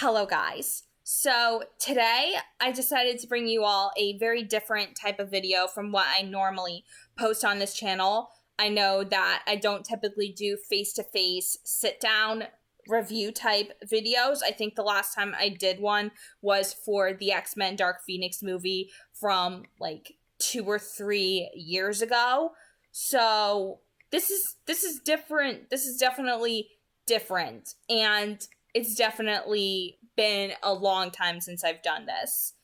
Hello, guys. So today I decided to bring you all a very different type of video from what I normally post on this channel. I know that I don't typically do face-to-face sit-down review type videos. I think the last time I did one was for the X-Men Dark Phoenix movie from like 2 or 3 years ago. So this is different. This is definitely different, and it's definitely been a long time since I've done this.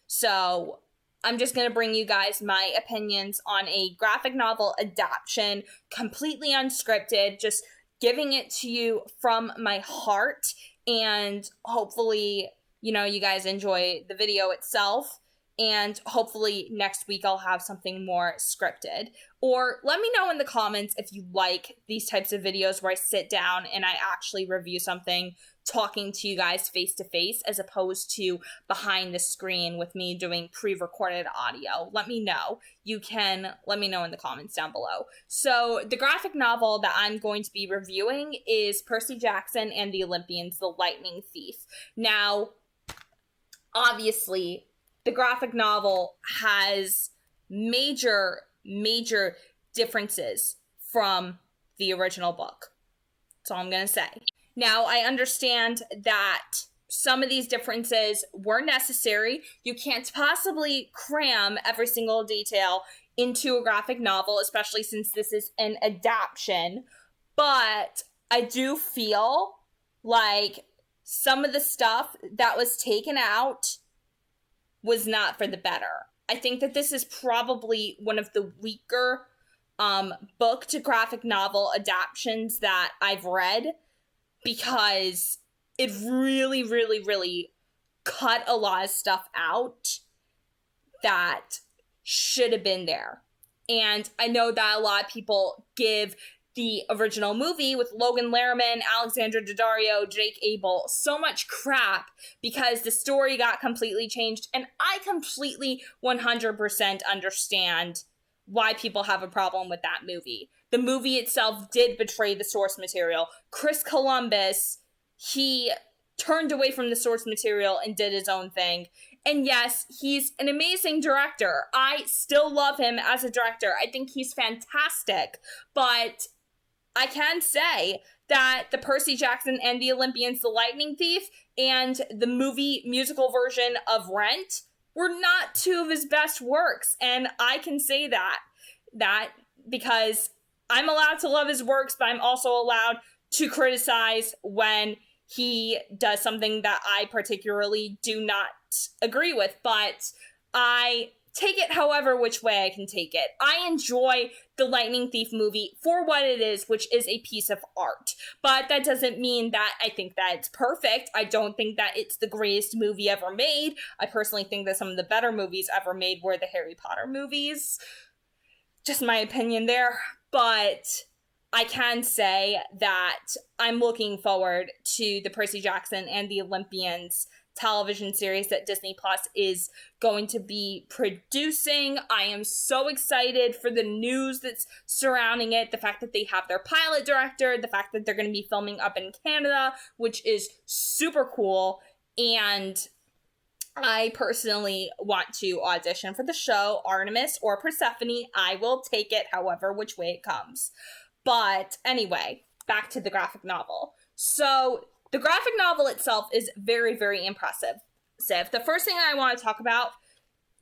So I'm just going to bring you guys my opinions on a graphic novel adaptation, completely unscripted, just giving it to you from my heart. And hopefully, you guys enjoy the video itself. And hopefully next week I'll have something more scripted. Or let me know in the comments if you like these types of videos where I sit down and I actually review something, talking to you guys face to face, as opposed to behind the screen with me doing pre-recorded audio. Let me know. You can let me know in the comments down below. So the graphic novel that I'm going to be reviewing is Percy Jackson and the Olympians, The Lightning Thief. Now, obviously, the graphic novel has major differences from the original book. That's all I'm going to say. Now, I understand that some of these differences were necessary. You can't possibly cram every single detail into a graphic novel, especially since this is an adaptation. But I do feel like some of the stuff that was taken out was not for the better. I think that this is probably one of the weaker book to graphic novel adaptations that I've read, because it really cut a lot of stuff out that should have been there. And I know that a lot of people give the original movie with Logan Lerman, Alexandra Daddario, Jake Abel so much crap because the story got completely changed. And I completely 100% understand why people have a problem with that movie. The movie itself did betray the source material. Chris Columbus, he turned away from the source material and did his own thing. And yes, he's an amazing director. I still love him as a director. I think he's fantastic. But I can say that the Percy Jackson and the Olympians, The Lightning Thief, and the movie musical version of Rent were not two of his best works. And I can say that because I'm allowed to love his works, but I'm also allowed to criticize when he does something that I particularly do not agree with. But I take it however which way I can take it. I enjoy the Lightning Thief movie for what it is, which is a piece of art. But that doesn't mean that I think that it's perfect. I don't think that it's the greatest movie ever made. I personally think that some of the better movies ever made were the Harry Potter movies. Just my opinion there. But I can say that I'm looking forward to the Percy Jackson and the Olympians television series that Disney Plus is going to be producing. I am so excited for the news that's surrounding it, the fact that they have their pilot director, the fact that they're going to be filming up in Canada, which is super cool. And I personally want to audition for the show, Artemis or Persephone. I will take it however which way it comes. But anyway, back to the graphic novel. So the graphic novel itself is very impressive. The first thing I want to talk about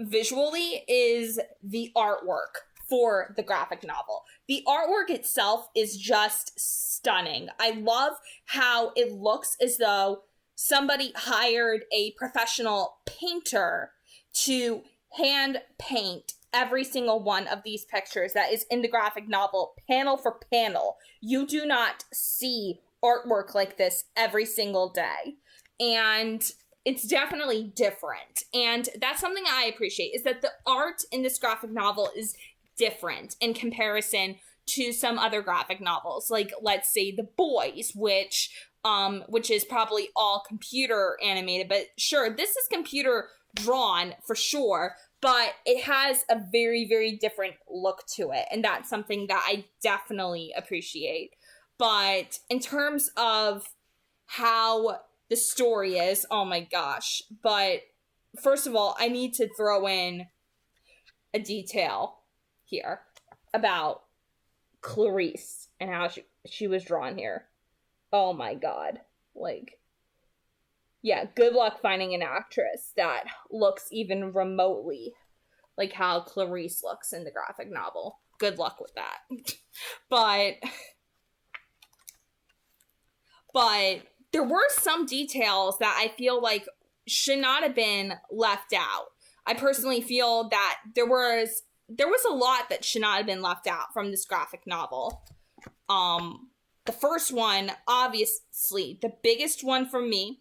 visually is the artwork for the graphic novel. The artwork itself is just stunning. I love how it looks as though somebody hired a professional painter to hand paint every single one of these pictures that is in the graphic novel, panel for panel. You do not see artwork like this every single day. And it's definitely different. And that's something I appreciate, is that the art in this graphic novel is different in comparison to some other graphic novels. Like, let's say The Boys, which is probably all computer animated, but sure, this is computer drawn for sure, but it has a very different look to it. And that's something that I definitely appreciate. But in terms of how the story is. Oh my gosh. But first of all, I need to throw in a detail here about Clarice and how she was drawn here. Oh my god. Like, yeah, good luck finding an actress that looks even remotely like how Clarice looks in the graphic novel. Good luck with that. But there were some details that I feel like should not have been left out. I personally feel that there was a lot that should not have been left out from this graphic novel. The first one, obviously, the biggest one for me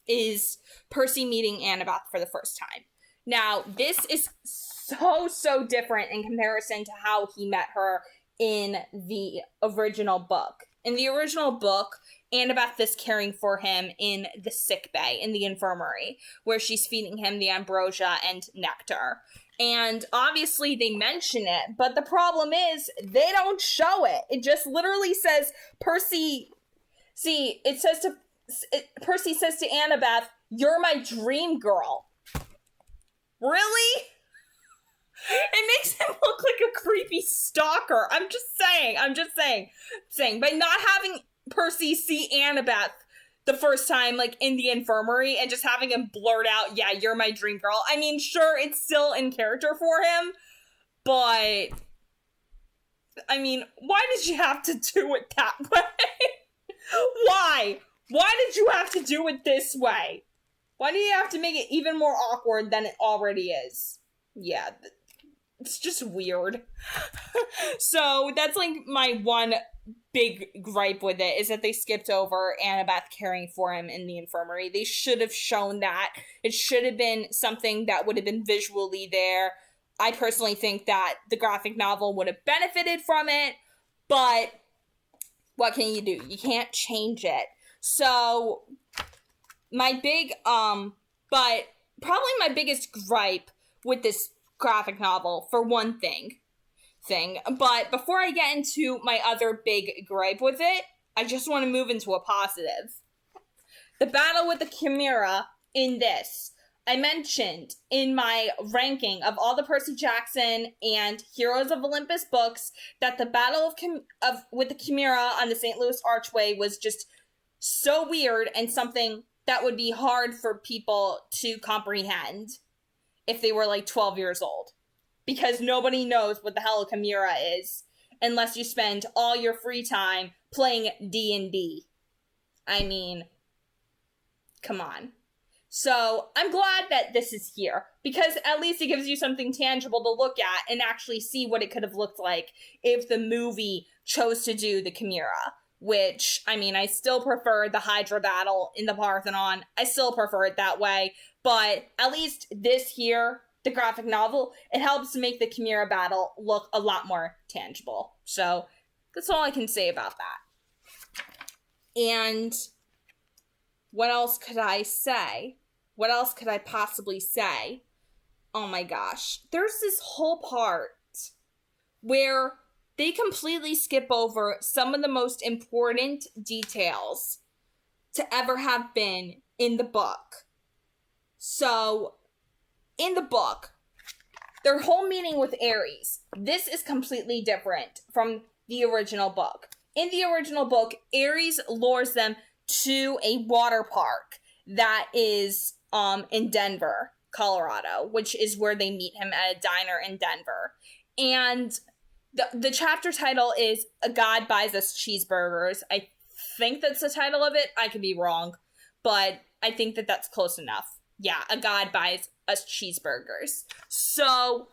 is Percy meeting Annabeth for the first time. Now, this is so different in comparison to how he met her in the original book. In the original book, Annabeth is caring for him in the sick bay, in the infirmary, where she's feeding him the ambrosia and nectar. And obviously they mention it, but the problem is they don't show it. It just literally says Percy. See, Percy says to Annabeth, "You're my dream girl." Really? It makes him look like a creepy stalker. I'm just saying. By not having Percy see Annabeth the first time, like, in the infirmary, and just having him blurt out, "Yeah, you're my dream girl." I mean, sure, it's still in character for him, but, I mean, why did you have to do it that way? Why? Why did you have to do it this way? Why do you have to make it even more awkward than it already is? Yeah, it's just weird. So that's like my one big gripe with it, is that they skipped over Annabeth caring for him in the infirmary. They should have shown that. It should have been something that would have been visually there. I personally think that the graphic novel would have benefited from it, but what can you do? You can't change it. So my big, but probably my biggest gripe with this graphic novel, for one thing, but before I get into my other big gripe with it, I just want to move into a positive. The battle with the Chimera in this. I mentioned in my ranking of all the Percy Jackson and Heroes of Olympus books that the battle with the Chimera on the St. Louis Archway was just so weird and something that would be hard for people to comprehend if they were like 12 years old. Because nobody knows what the hell a Chimera is unless you spend all your free time playing D&D. I mean, come on. So I'm glad that this is here, because at least it gives you something tangible to look at and actually see what it could have looked like if the movie chose to do the Chimera. Which, I mean, I still prefer the Hydra battle in the Parthenon. I still prefer it that way. But at least this here, the graphic novel, it helps make the Chimera battle look a lot more tangible. So that's all I can say about that. And what else could I say? What else could I possibly say? Oh my gosh. There's this whole part where they completely skip over some of the most important details to ever have been in the book. So, in the book, their whole meeting with Ares, this is completely different from the original book. In the original book, Ares lures them to a water park that is in Denver, Colorado, which is where they meet him at a diner in Denver. And the chapter title is A God Buys Us Cheeseburgers. I think that's the title of it. I could be wrong, but I think that that's close enough. Yeah, A God Buys Us Cheeseburgers. So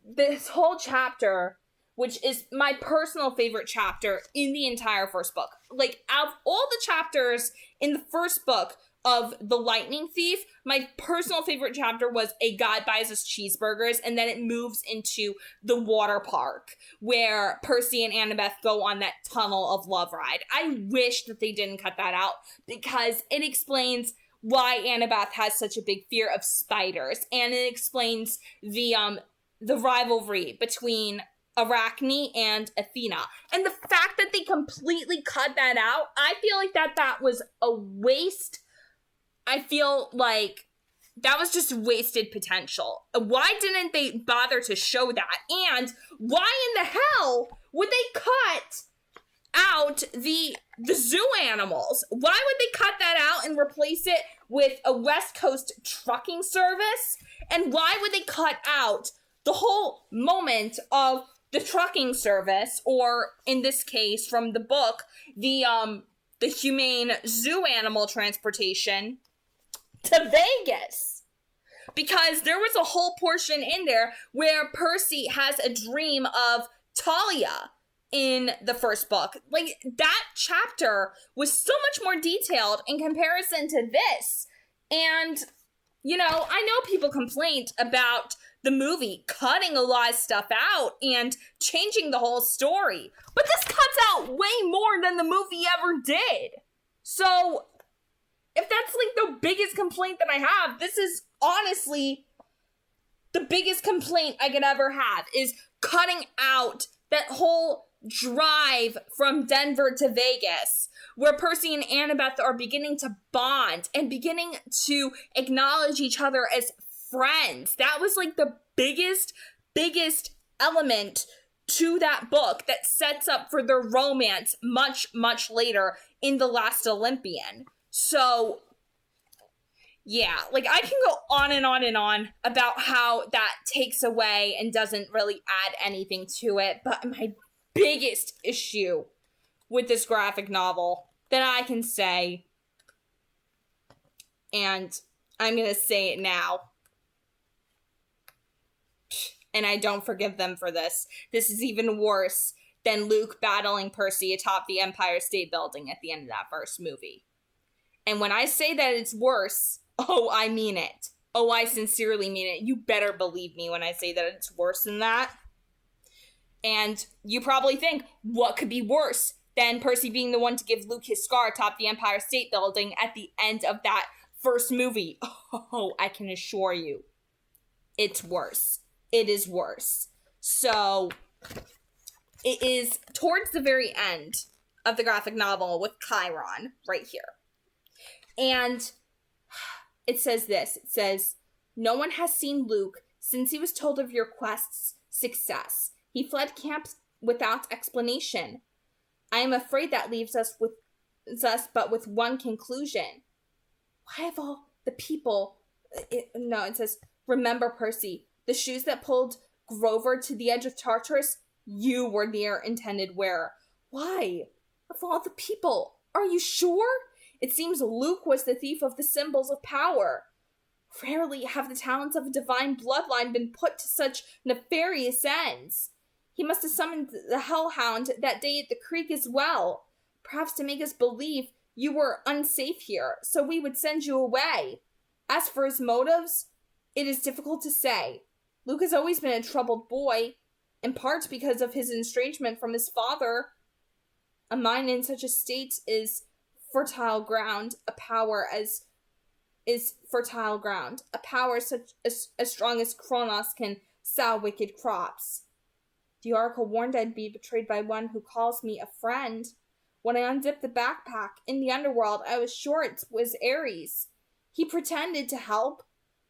this whole chapter, which is my personal favorite chapter in the entire first book. Like, out of all the chapters in the first book of The Lightning Thief, my personal favorite chapter was A God Buys Us Cheeseburgers, and then it moves into the water park, where Percy and Annabeth go on that tunnel of love ride. I wish that they didn't cut that out, because it explains why Annabeth has such a big fear of spiders, and it explains the rivalry between Arachne and Athena. And the fact that they completely cut that out, I feel like that was a waste I feel like that was just wasted potential. Why didn't they bother to show that? And why in the hell would they cut out the zoo animals? Why would they cut that out and replace it with a West Coast trucking service? And why would they cut out the whole moment of the trucking service, or in this case from the book, the humane zoo animal transportation to Vegas? Because there was a whole portion in there where Percy has a dream of Talia in the first book. Like, that chapter was so much more detailed in comparison to this. And, you know, I know people complained about the movie cutting a lot of stuff out and changing the whole story. But this cuts out way more than the movie ever did. So, if that's like the biggest complaint that I have, this is honestly the biggest complaint I could ever have, is cutting out that whole drive from Denver to Vegas, where Percy and Annabeth are beginning to bond and beginning to acknowledge each other as friends. That was like the biggest element to that book that sets up for their romance much, much later in The Last Olympian. So, yeah, like, I can go on and on and on about how that takes away and doesn't really add anything to it, but my biggest issue with this graphic novel that I can say, and I'm gonna say it now, and I don't forgive them for this is even worse than Luke battling Percy atop the Empire State Building at the end of that first movie. And when I say that it's worse, oh, I mean it. Oh, I sincerely mean it. You better believe me when I say that it's worse than that. And you probably think, what could be worse than Percy being the one to give Luke his scar atop the Empire State Building at the end of that first movie? Oh, I can assure you, it's worse. It is worse. So, it is towards the very end of the graphic novel with Chiron right here. And it says this. It says, "No one has seen Luke since he was told of your quest's success. He fled camp without explanation. I am afraid that leaves us but with one conclusion. Why have all the people..." It says, "Remember, Percy, the shoes that pulled Grover to the edge of Tartarus, you were their intended wearer." Why? Of all the people, are you sure? It seems Luke was the thief of the symbols of power. Rarely have the talents of a divine bloodline been put to such nefarious ends. He must have summoned the Hellhound that day at the creek as well, perhaps to make us believe you were unsafe here, so we would send you away. As for his motives, it is difficult to say. Luke has always been a troubled boy, in part because of his estrangement from his father. A mind in such a state is fertile ground. A power as such as strong as Kronos can sow wicked crops. The oracle warned I'd be betrayed by one who calls me a friend. When I unzipped the backpack in the underworld, I was sure it was Ares. He pretended to help,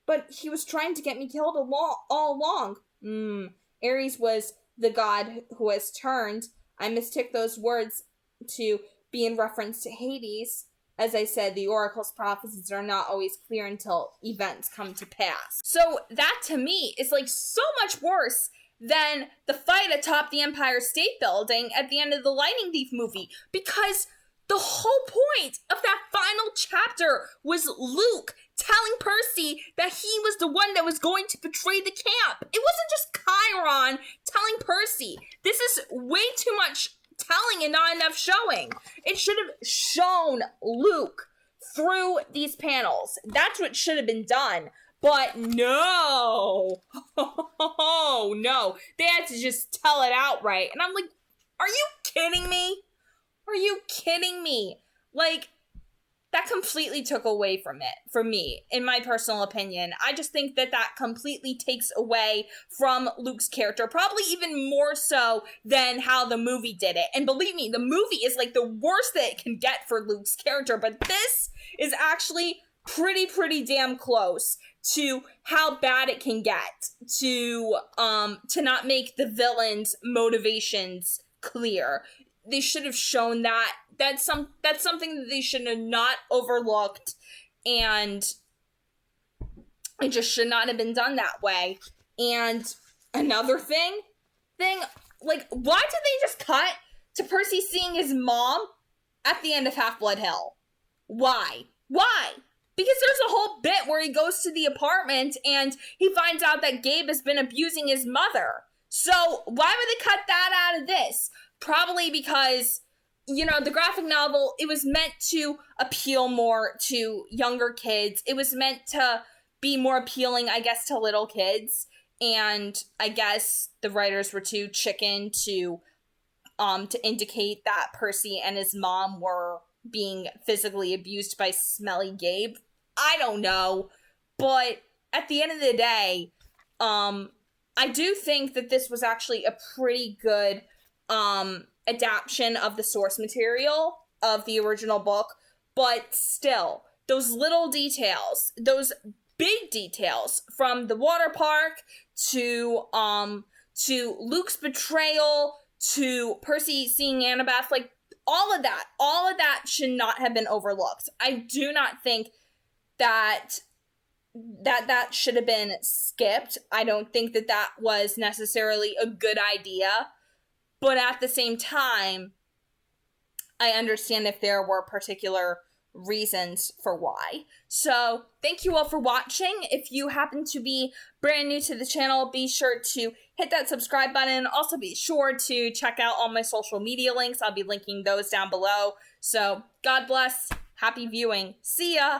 but he was trying to get me killed all along. Ares was the god who has turned. I mistook those words to be in reference to Hades. As I said, the oracle's prophecies are not always clear until events come to pass. So that, to me, is like so much worse than the fight atop the Empire State Building at the end of the Lightning Thief movie, because the whole point of that final chapter was Luke telling Percy that he was the one that was going to betray the camp. It wasn't just Chiron telling Percy. This is way too much telling and not enough showing. It should have shown Luke through these panels. That's what should have been done. But no. Oh, no. They had to just tell it outright. And I'm like, are you kidding me? Are you kidding me? Like, that completely took away from it, for me, in my personal opinion. I just think that that completely takes away from Luke's character, probably even more so than how the movie did it. And believe me, the movie is like the worst that it can get for Luke's character, but this is actually pretty damn close to how bad it can get, to not make the villains' motivations clear. They should have shown that. That's something that they should have not overlooked, and it just should not have been done that way. And another thing, like, why did they just cut to Percy seeing his mom at the end of Half-Blood Hill? Why? Because there's a whole bit where he goes to the apartment and he finds out that Gabe has been abusing his mother. So why would they cut that out of this? Probably because, you know, the graphic novel, it was meant to appeal more to younger kids. It was meant to be more appealing, I guess, to little kids. And I guess the writers were too chicken to indicate that Percy and his mom were being physically abused by smelly Gabe. I don't know. But at the end of the day, I do think that this was actually a pretty good adaptation of the source material of the original book. But still, those little details, those big details, from the water park to Luke's betrayal to Percy seeing Annabeth, like, all of that should not have been overlooked. I do not think that should have been skipped. I don't think that was necessarily a good idea. But at the same time, I understand if there were particular reasons for why. So thank you all for watching. If you happen to be brand new to the channel, be sure to hit that subscribe button. Also be sure to check out all my social media links. I'll be linking those down below. So God bless. Happy viewing. See ya.